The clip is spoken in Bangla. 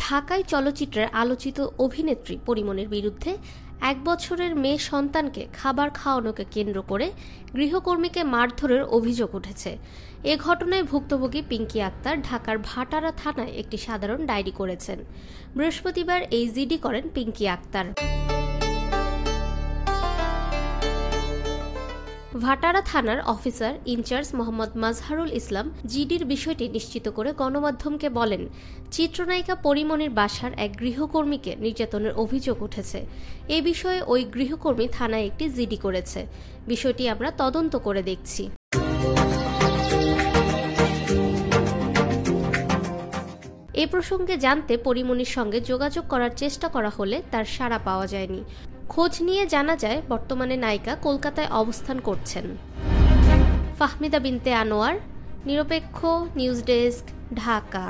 ঢাকায় চলচ্চিত্রের আলোচিত অভিনেত্রী পরিমণির বিরুদ্ধে 1 বছরের মেয়ে সন্তানকে খাবার খাওয়ানোকে কেন্দ্র করে গৃহকর্মীকে মারধরের অভিযোগ উঠেছে। এ ঘটনায় ভুক্তভোগী পিঙ্কি আক্তার ঢাকার ভাটারা থানায় একটি সাধারণ ডায়েরি করেছেন। বৃহস্পতিবার এই জিডি করেন পিঙ্কি আক্তার। ভাটারা থানার অফিসার ইনচার্জ মোহাম্মদ মাজহারুল ইসলাম জিডির বিষয়টি নিশ্চিত করে গণমাধ্যমকে বলেন, চিত্রনায়িকা পরিমণির বাসার এক গৃহকর্মীকে নির্যাতনের অভিযোগ উঠেছে। এ বিষয়ে ওই গৃহকর্মী থানায় একটি জিডি করেছে। বিষয়টি আমরা তদন্ত করে দেখছি। এ প্রসঙ্গে জানতে পরিমণির সঙ্গে যোগাযোগ করার চেষ্টা করা হলে তার সাড়া পাওয়া যায়নি। খোঁজ নিয়ে জানা যায় বর্তমানে নায়িকা কলকাতায় অবস্থান করছেন। ফাহমিদা বিনতে আনোয়ার, নিরপেক্ষ নিউজ ডেস্ক, ঢাকা।